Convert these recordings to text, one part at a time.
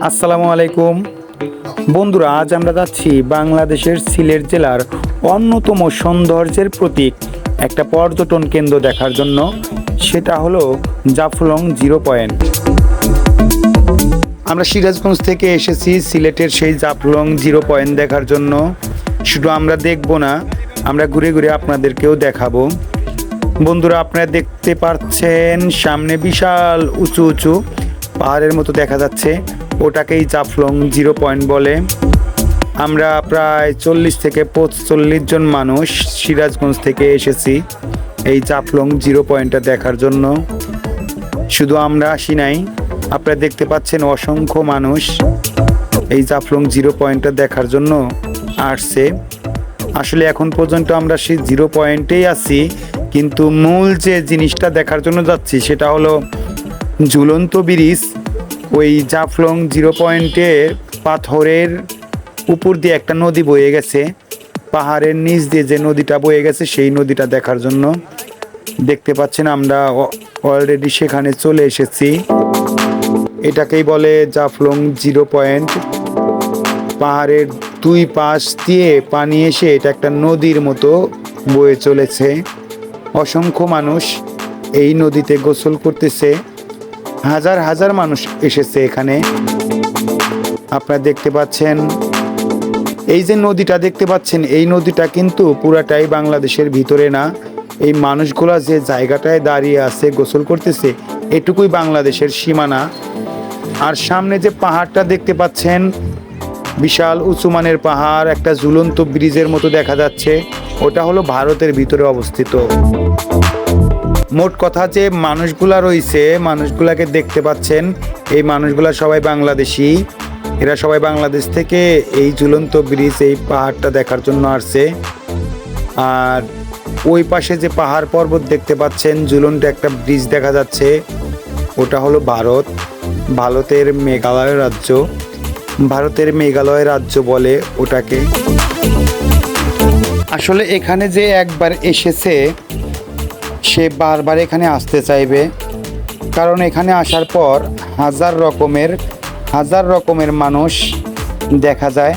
আসসালামু আলাইকুম বন্ধুরা, আজ আমরা যাচ্ছি বাংলাদেশের সিলেট জেলার অন্যতম সৌন্দর্যের প্রতীক একটা পর্যটন কেন্দ্র দেখার জন্য। সেটা হলো জাফলং জিরো পয়েন্ট। আমরা সিরাজগঞ্জ থেকে এসেছি সিলেটের সেই জাফলং জিরো পয়েন্ট দেখার জন্য। শুধু আমরা দেখব না, আমরা ঘুরে ঘুরে আপনাদেরকেও দেখাবো। বন্ধুরা, আপনারা দেখতে পাচ্ছেন সামনে বিশাল উঁচু উঁচু পাহাড়ের মতো দেখা যাচ্ছে, ওটাকেই জাফলং জিরো পয়েন্ট বলে। আমরা প্রায় 40 থেকে 45 জন মানুষ সিরাজগঞ্জ থেকে এসেছি এই জাফলং জিরো পয়েন্টটা দেখার জন্য। শুধু আমরা আসি নাই, আপনারা দেখতে পাচ্ছেন অসংখ্য মানুষ এই জাফলং জিরো পয়েন্টটা দেখার জন্য আসছে। আসলে এখন পর্যন্ত আমরা সেই জিরো পয়েন্টেই আছি, কিন্তু মূল যে জিনিসটা দেখার জন্য যাচ্ছি সেটা হলো ঝুলন্ত ব্রিজ। ওই জাফলং জিরো পয়েন্টে পাথরের উপর দিয়ে একটা নদী বয়ে গেছে, পাহাড়ের নিচ দিয়ে যে নদীটা বয়ে গেছে সেই নদীটা দেখার জন্য। দেখতে পাচ্ছেন আমরা অলরেডি সেখানে চলে এসেছি। এটাকেই বলে জাফলং জিরো পয়েন্ট। পাহাড়ের দুই পাশ দিয়ে পানি এসে এটা একটা নদীর মতো বয়ে চলেছে। অসংখ্য মানুষ এই নদীতে গোসল করতেছে, হাজার হাজার মানুষ এসেছে এখানে। আপনারা দেখতে পাচ্ছেন এই যে নদীটা দেখতে পাচ্ছেন, এই নদীটা কিন্তু পুরাটাই বাংলাদেশের ভিতরে না। এই মানুষগুলা যে জায়গাটায় দাঁড়িয়ে আছে গোসল করতেছে এটুকুই বাংলাদেশের সীমানা। আর সামনে যে পাহাড়টা দেখতে পাচ্ছেন, বিশাল উঁচু মানের পাহাড়, একটা ঝুলন্ত ব্রিজের মতো দেখা যাচ্ছে, ওটা হলো ভারতের ভিতরে অবস্থিত। মোট কথা যে মানুষগুলা রয়েছে, মানুষগুলাকে দেখতে পাচ্ছেন, এই মানুষগুলা সবাই বাংলাদেশি। এরা সবাই বাংলাদেশ থেকে এই ঝুলন্ত ব্রিজ, এই পাহাড়টা দেখার জন্য আসছে। আর ওই পাশে যে পাহাড় পর্বত দেখতে পাচ্ছেন, ঝুলন্ত একটা ব্রিজ দেখা যাচ্ছে, ওটা হলো ভারতের মেঘালয় রাজ্য। ভারতের মেঘালয় রাজ্য বলে ওটাকে। আসলে এখানে যে একবার এসেছে সে বারবার এখানে আসতে চাইবে, কারণ এখানে আসার পর হাজার রকমের মানুষ দেখা যায়।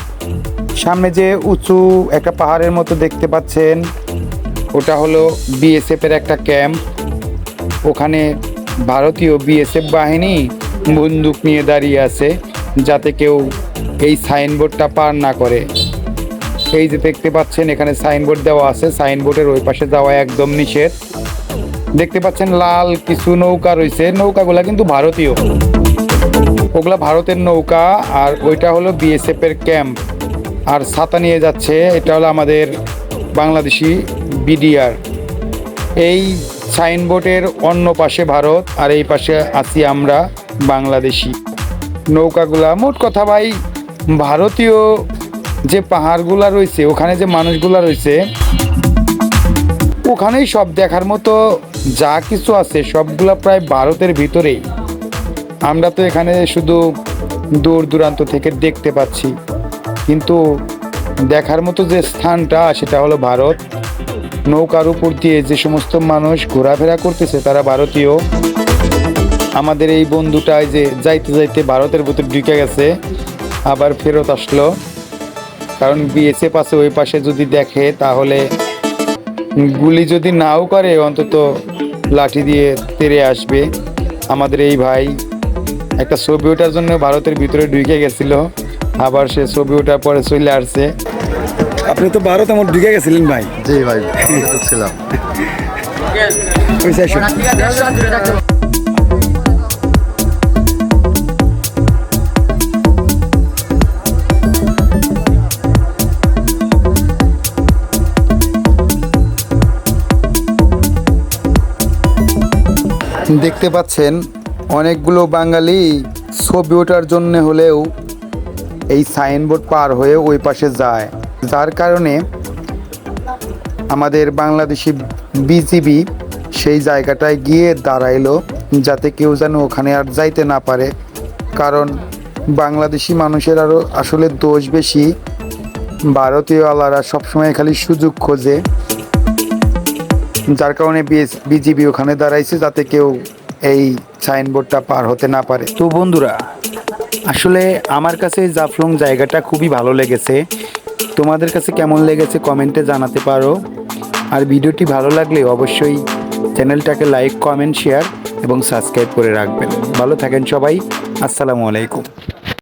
সামনে যে উঁচু একটা পাহাড়ের মতো দেখতে পাচ্ছেন, ওটা হলো বিএসএফের একটা ক্যাম্প। ওখানে ভারতীয় বিএসএফ বাহিনী বন্দুক নিয়ে দাঁড়িয়ে আছে, যাতে কেউ এই সাইনবোর্ডটা পার না করে। এই যে দেখতে পাচ্ছেন এখানে সাইনবোর্ড দেওয়া আছে, সাইনবোর্ডের ওই পাশে যাওয়া একদম নিষেধ। দেখতে পাচ্ছেন লাল কিছু নৌকা রয়েছে, নৌকাগুলা কিন্তু ভারতীয়, ওগুলা ভারতের নৌকা। আর ওইটা হলো বিএসএফ এর ক্যাম্প। আর ছাতা নিয়ে যাচ্ছে, এটা হলো আমাদের বাংলাদেশি বিডিআর। এই সাইনবোর্ডের অন্য পাশে ভারত, আর এই পাশে আছি আমরা বাংলাদেশি। নৌকাগুলা মোট কথা ভাই ভারতীয়। যে পাহাড়গুলা রয়েছে, ওখানে যে মানুষগুলা রয়েছে, ওখানেই সব দেখার মতো যা কিছু আছে সবগুলা প্রায় ভারতের ভিতরেই। আমরা তো এখানে শুধু দূর দূরান্ত থেকে দেখতে পাচ্ছি, কিন্তু দেখার মতো যে স্থানটা সেটা হলো ভারত। নৌকার উপর দিয়ে যে সমস্ত মানুষ ঘোরাফেরা করতেছে তারা ভারতীয়। আমাদের এই বন্ধুটাই যে যাইতে যাইতে ভারতের ভিতর ঢুকে গেছে, আবার ফেরত আসলো, কারণ বিএসএফ আছে ওই পাশে। যদি দেখে তাহলে গুলি যদি নাও করে, অন্তত লাঠি দিয়ে তেড়ে আসবে। আমাদের এই ভাই একটা ছবি ওঠার জন্য ভারতের ভিতরে ঢুকে গেছিল, আবার সে ছবি ওঠার পরে চলে আসছে। আপনি তো ভারত আমার ঢুকে গেছিলেন ভাই? জি ভাই, ছিলাম। দেখতে পাচ্ছেন অনেকগুলো বাঙালি ছবি ওঠার জন্য হলেও এই সাইনবোর্ড পার হয়ে ওই পাশে যায়, যার কারণে আমাদের বাংলাদেশি বিজিবি সেই জায়গাটায় গিয়ে দাঁড়াইলো, যাতে কেউ যেন ওখানে আর যাইতে না পারে। কারণ বাংলাদেশি মানুষের আরও আসলে দোষ বেশি, ভারতীয় আলারা সবসময় খালি সুযোগ খোঁজে, যার কারণে বিজিবি ওখানে দাঁড়াইছে যাতে কেউ এই সাইনবোর্ডটা পার হতে না পারে। তো বন্ধুরা, আসলে আমার কাছে জাফলং জায়গাটা খুবই ভালো লেগেছে। তোমাদের কাছে কেমন লেগেছে কমেন্টে জানাতে পারো। আর ভিডিওটি ভালো লাগলে অবশ্যই চ্যানেলটাকে লাইক, কমেন্ট, শেয়ার এবং সাবস্ক্রাইব করে রাখবেন। ভালো থাকেন সবাই। আসসালামু আলাইকুম।